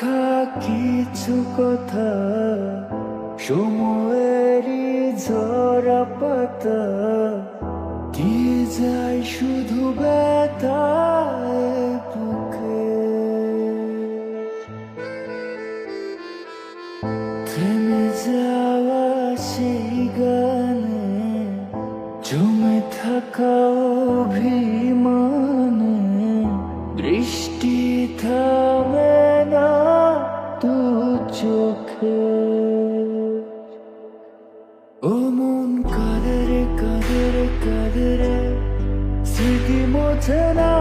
লেখা কিছু কথা, সময়েরই ঝরা পাতা, দিয়ে যায় শুধু ব্যথায় বুকে। থেমে যাওয়া সেই গানে, জমে থাকা অভিমানে, বৃষ্টি থামে না দু চোখে। ও মন কাঁদে রে কাঁদে রে কাঁদে রে, স্মৃতি মোছে না।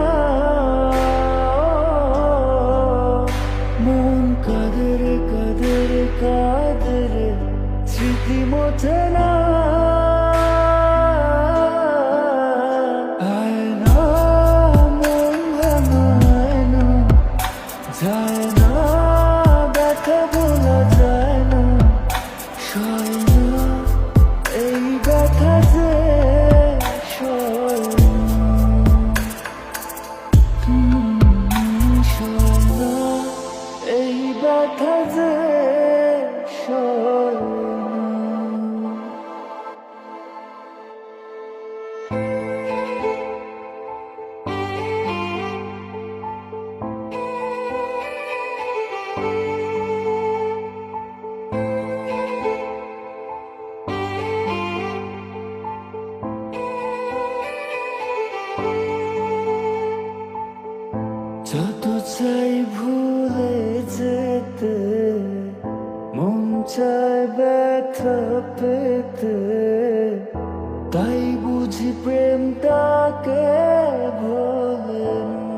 মন কাঁদে রে কাঁদে রে কাঁদে রে, স্মৃতি মোছে না। যায় না, ব্যথা বলা যায় না, সয় না এই ব্যথা যে সয় না এই ব্যথা যে সয় না। যত চাই ভুলে যেতে, মন চায় ব্যথা পেতে, তাই বুঝি প্রেমটাকে ভোলে না।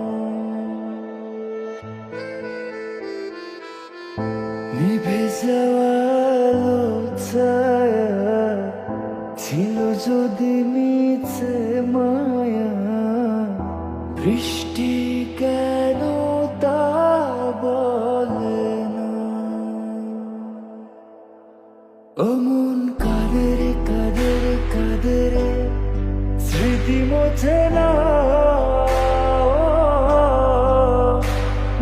নিভে যাওয়া আলো ছায়া ছিল যদি মিছে মায়া, বৃষ্টি কেন তা বলে না। ও মন কাঁদে রে কাঁদে রে কাঁদে রে, স্মৃতি মোছে না।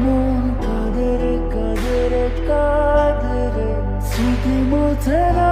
মন কাঁদে রে কাঁদে রে কাঁদে রে, স্মৃতি মোছে না।